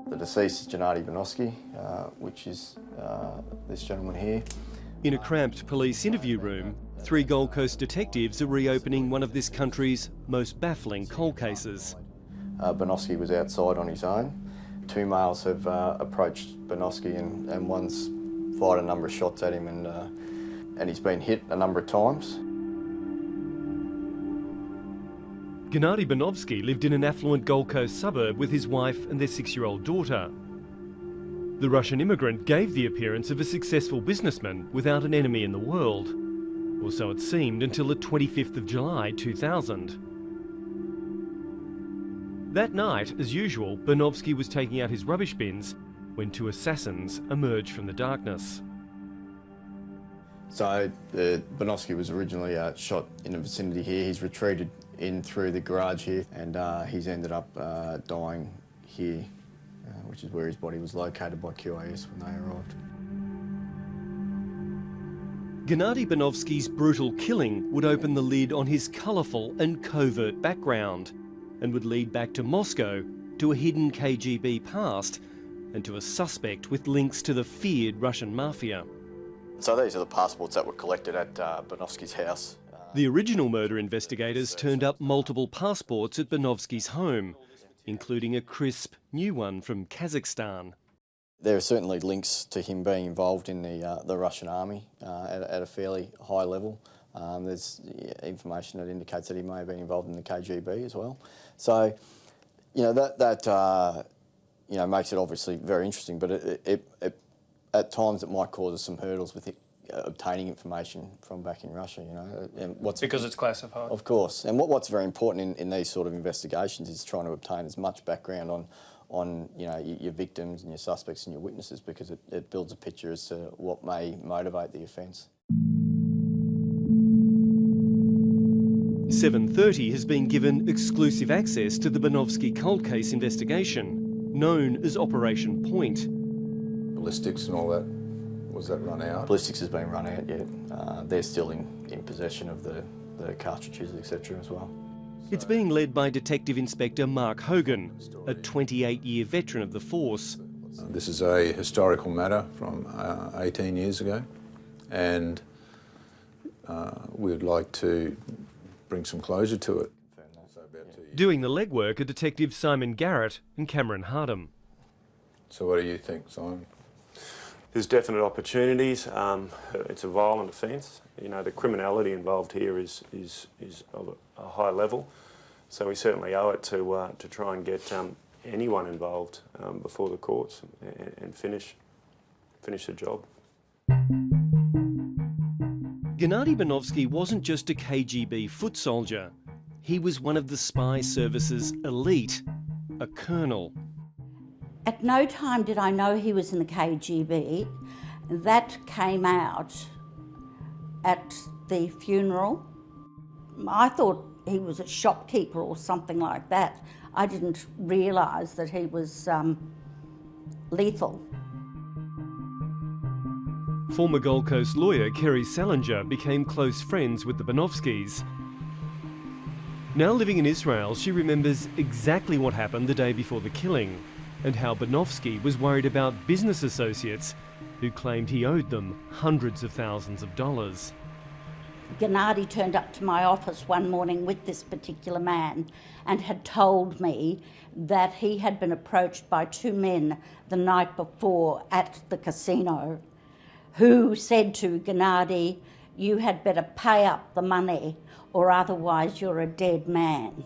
The deceased is Gennady Banovsky, which is this gentleman here. In a cramped police interview room, 3 Gold Coast detectives are reopening one of this country's most baffling cold cases. Banovsky was outside on his own. 2 males have approached Banovsky and one's fired a number of shots at him and he's been hit a number of times. Gennady Banovsky lived in an affluent Gold Coast suburb with his wife and their 6-year-old daughter. The Russian immigrant gave the appearance of a successful businessman without an enemy in the world. Or so it seemed until the 25th of July 2000. That night, as usual, Banovsky was taking out his rubbish bins when 2 assassins emerged from the darkness. So Banovsky was originally shot in the vicinity here. He's retreated in through the garage here and he's ended up dying here, which is where his body was located by QAS when they arrived. Gennady Banovsky's brutal killing would open the lid on his colourful and covert background and would lead back to Moscow, to a hidden KGB past and to a suspect with links to the feared Russian mafia. So these are the passports that were collected at Banovsky's house. The original murder investigators turned up multiple passports at Banovsky's home, including a crisp new one from Kazakhstan. There are certainly links to him being involved in the Russian army at a fairly high level. There's information that indicates that he may have been involved in the KGB as well. So, you know, that makes it obviously very interesting, but at times it might cause us some hurdles with obtaining information from back in Russia, you know. And because it's classified? Of course. And what's very important in these sort of investigations is trying to obtain as much background on you know, your victims and your suspects and your witnesses, because it builds a picture as to what may motivate the offence. 730 has been given exclusive access to the Banovsky cold case investigation, known as Operation Point. Ballistics and all that, was that run out? Ballistics has been run out yet. They're still in possession of the cartridges, etc. as well. It's being led by Detective Inspector Mark Hogan, a 28-year veteran of the force. This is a historical matter from 18 years ago, and we'd like to bring some closure to it. Doing the legwork are Detective Simon Garrett and Cameron Hardham. So what do you think, Simon? There's definite opportunities. It's a violent offence. You know, the criminality involved here is of a high level, so we certainly owe it to try and get anyone involved before the courts and finish the job. Gennady Banovsky wasn't just a KGB foot soldier. He was one of the spy service's elite, a colonel. At no time did I know he was in the KGB. That came out at the funeral. I thought he was a shopkeeper or something like that. I didn't realise that he was lethal. Former Gold Coast lawyer Kerry Salinger became close friends with the Banovskys. Now living in Israel, she remembers exactly what happened the day before the killing and how Banovsky was worried about business associates who claimed he owed them hundreds of thousands of dollars. Gennady turned up to my office one morning with this particular man and had told me that he had been approached by 2 men the night before at the casino who said to Gennady, "You had better pay up the money or otherwise you're a dead man."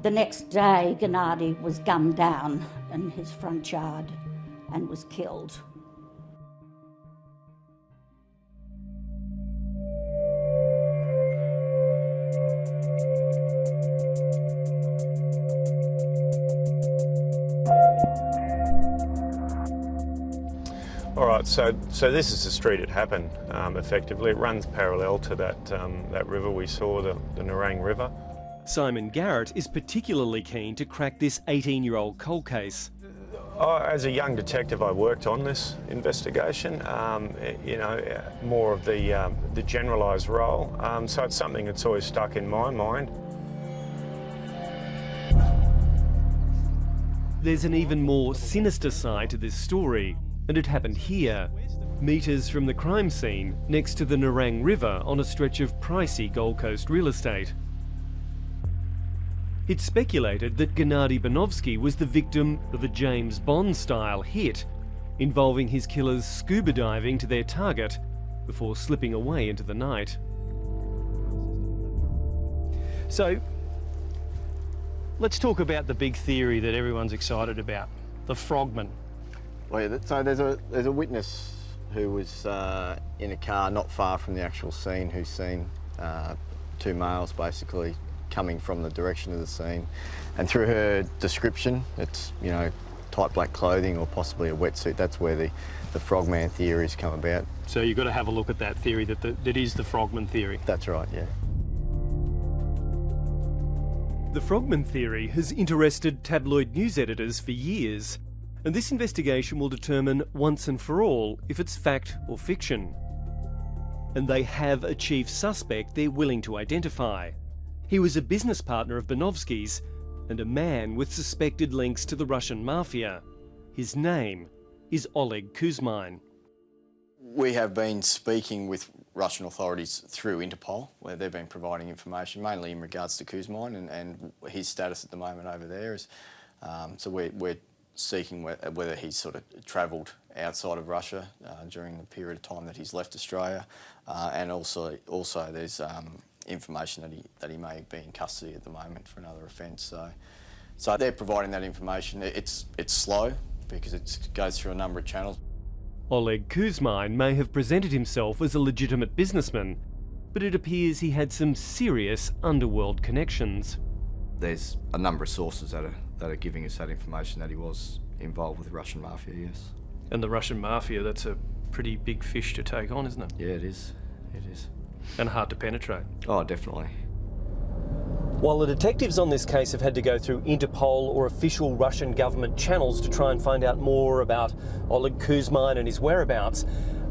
The next day, Gennady was gunned down in his front yard and was killed. All right, so this is the street it happened. Effectively, it runs parallel to that river we saw, the Nerang River. Simon Garrett is particularly keen to crack this 18-year-old cold case. As a young detective, I worked on this investigation, you know, more of the generalised role, so it's something that's always stuck in my mind. There's an even more sinister side to this story, and it happened here, metres from the crime scene next to the Nerang River on a stretch of pricey Gold Coast real estate. It's speculated that Gennady Banovsky was the victim of a James Bond-style hit, involving his killers scuba diving to their target before slipping away into the night. So, let's talk about the big theory that everyone's excited about, the Frogmen. Well, yeah, so there's a witness who was in a car not far from the actual scene who's seen two males basically coming from the direction of the scene, and through her description, it's, you know, tight black clothing or possibly a wetsuit. That's where the Frogman Theory's come about. So you've got to have a look at that theory, that is the Frogman Theory. That's right, yeah. The Frogman Theory has interested tabloid news editors for years, and this investigation will determine once and for all if it's fact or fiction. And they have a chief suspect they're willing to identify. He was a business partner of Banovsky's and a man with suspected links to the Russian mafia. His name is Oleg Kuzmin. We have been speaking with Russian authorities through Interpol, where they've been providing information, mainly in regards to Kuzmin and his status at the moment over there. So we're seeking whether he's sort of travelled outside of Russia during the period of time that he's left Australia, and also there's information that he may be in custody at the moment for another offence. So they're providing that information. It's slow because it goes through a number of channels. Oleg Kuzmin may have presented himself as a legitimate businessman, but it appears he had some serious underworld connections. There's a number of sources that are giving us that information that he was involved with the Russian mafia, yes. And the Russian mafia, that's a pretty big fish to take on, isn't it? Yeah, it is. It is. And hard to penetrate. Oh, definitely. While the detectives on this case have had to go through Interpol or official Russian government channels to try and find out more about Oleg Kuzmin and his whereabouts,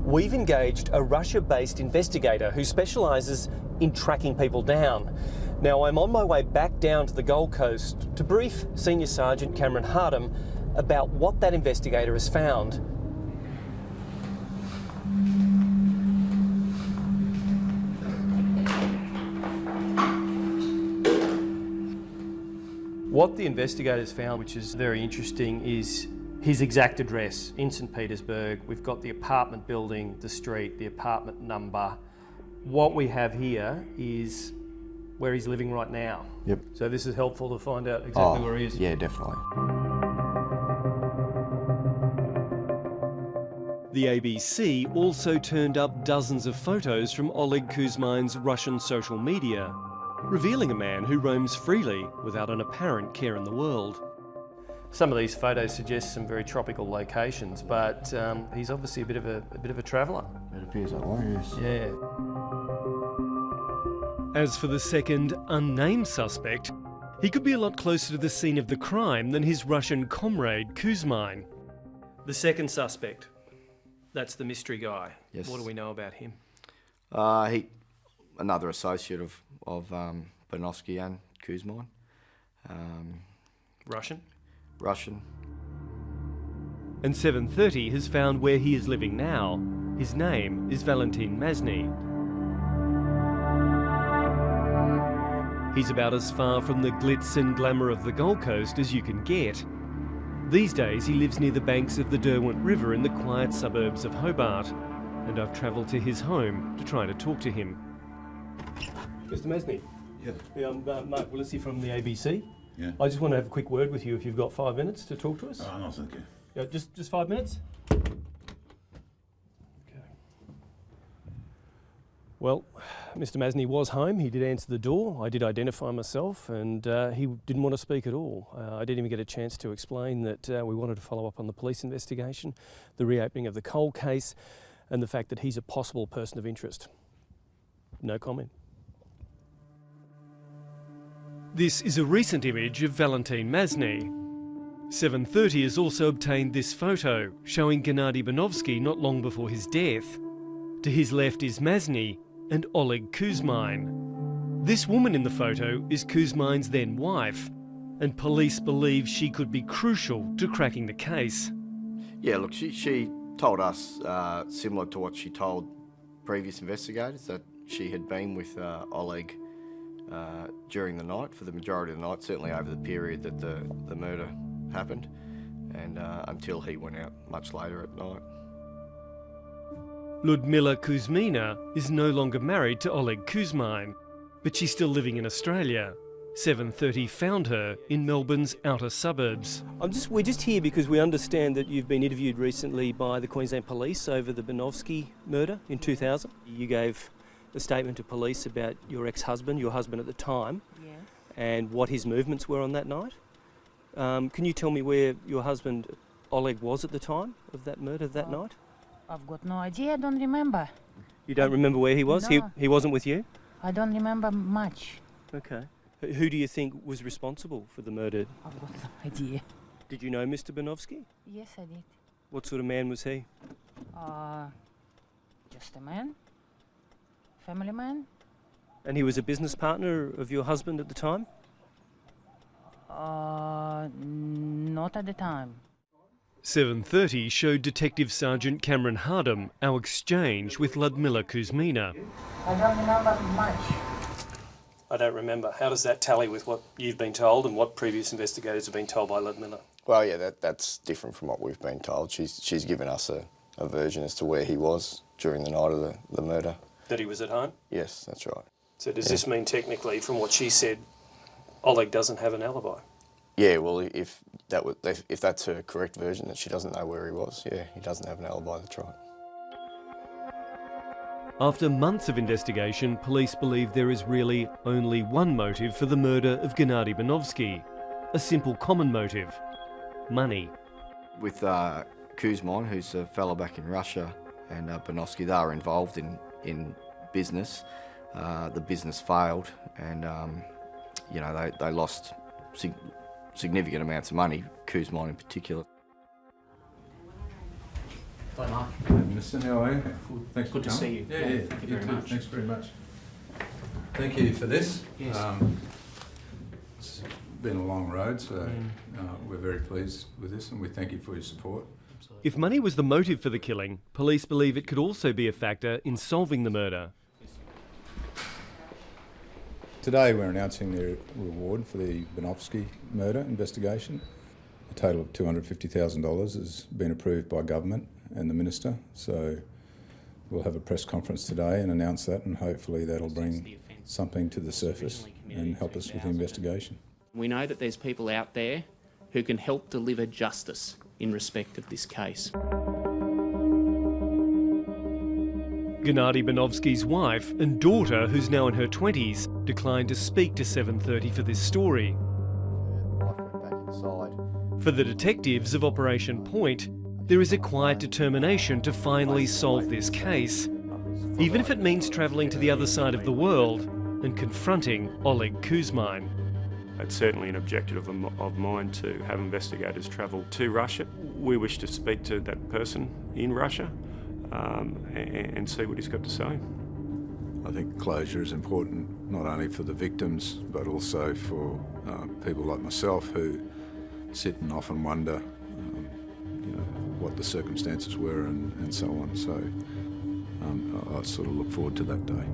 we've engaged a Russia-based investigator who specialises in tracking people down. Now, I'm on my way back down to the Gold Coast to brief Senior Sergeant Cameron Hardham about what that investigator has found. What the investigators found, which is very interesting, is his exact address in St. Petersburg. We've got the apartment building, the street, the apartment number. What we have here is where he's living right now. Yep. So this is helpful to find out exactly where he is. Yeah, definitely. The ABC also turned up dozens of photos from Oleg Kuzmin's Russian social media, revealing a man who roams freely without an apparent care in the world. Some of these photos suggest some very tropical locations, but he's obviously a bit of a traveller. It appears that way, yes. Yeah. As for the second, unnamed suspect, he could be a lot closer to the scene of the crime than his Russian comrade Kuzmin. The second suspect, that's the mystery guy. Yes. What do we know about him? Another associate of Banovsky and Kuzmin. Russian? Russian. And 7:30 has found where he is living now. His name is Valentin Mazny. He's about as far from the glitz and glamour of the Gold Coast as you can get. These days he lives near the banks of the Derwent River in the quiet suburbs of Hobart, and I've travelled to his home to try to talk to him. Mr. Mazny. Yeah. I'm Mark Willisey from the ABC. Yeah. I just want to have a quick word with you if you've got 5 minutes to talk to us. Oh, no, thank you. Yeah, just 5 minutes? Okay. Well, Mr. Mazny was home. He did answer the door. I did identify myself, and he didn't want to speak at all. I didn't even get a chance to explain that we wanted to follow up on the police investigation, the reopening of the cold case, and the fact that he's a possible person of interest. No comment. This is a recent image of Valentin Mazny. 7:30 has also obtained this photo showing Gennady Banovsky not long before his death. To his left is Mazny and Oleg Kuzmine. This woman in the photo is Kuzmine's then wife, and police believe she could be crucial to cracking the case. Yeah, look, she told us, similar to what she told previous investigators, that she had been with Oleg during the night, for the majority of the night, certainly over the period that the murder happened, and until he went out much later at night. Ludmila Kuzmina is no longer married to Oleg Kuzmine, but she's still living in Australia. 7:30 found her in Melbourne's outer suburbs. We're just here because we understand that you've been interviewed recently by the Queensland Police over the Banovsky murder in 2000. You gave a statement to police about your ex-husband, your husband at the time, Yes. and what his movements were on that night. Can you tell me where your husband Oleg was at the time of that murder that night? I've got no idea. I don't remember. You don't remember where he was? No. He wasn't with you? I don't remember much. Okay. Who do you think was responsible for the murder? I've got no idea. Did you know Mr. Banovsky? Yes, I did. What sort of man was he? Just a man. Family man. And he was a business partner of your husband at the time? Not at the time. 7:30 showed Detective Sergeant Cameron Hardam our exchange with Ludmila Kuzmina. I don't remember much. I don't remember. How does that tally with what you've been told and what previous investigators have been told by Ludmila? Well, yeah, that's different from what we've been told. She's given us a version as to where he was during the night of the murder. That he was at home? Yes, that's right. So does this mean technically, from what she said, Oleg doesn't have an alibi? Yeah, well, if that's her correct version, that she doesn't know where he was, yeah, he doesn't have an alibi, that's right. After months of investigation, police believe there is really only one motive for the murder of Gennady Banovsky. A simple common motive: money. With Kuzmine, who's a fellow back in Russia, and Banovsky, they are involved in business. The business failed, and they lost significant amounts of money, Kuzmine in particular. Hi, Mark. Hey, Minister, how are you? Thanks Good for to coming. see you. Yeah, Thank you you very too. much. Thanks very much. Thank you for this. Yes. It's been a long road, so we're very pleased with this, and we thank you for your support. If money was the motive for the killing, police believe it could also be a factor in solving the murder. Today we're announcing the reward for the Banovsky murder investigation. A total of $250,000 has been approved by government and the Minister, so we'll have a press conference today and announce that, and hopefully that'll bring something to the surface and help us with the investigation. We know that there's people out there who can help deliver justice in respect of this case. Gennady Banovsky's wife and daughter, who's now in her 20s, declined to speak to 7:30 for this story. Wife went back inside. For the detectives of Operation Point, there is a quiet determination to finally solve this case, even if it means travelling to the other side of the world and confronting Oleg Kuzmine. It's certainly an objective of mine to have investigators travel to Russia. We wish to speak to that person in Russia and see what he's got to say. I think closure is important not only for the victims but also for people like myself who sit and often wonder what the circumstances were and so on. So I sort of look forward to that day.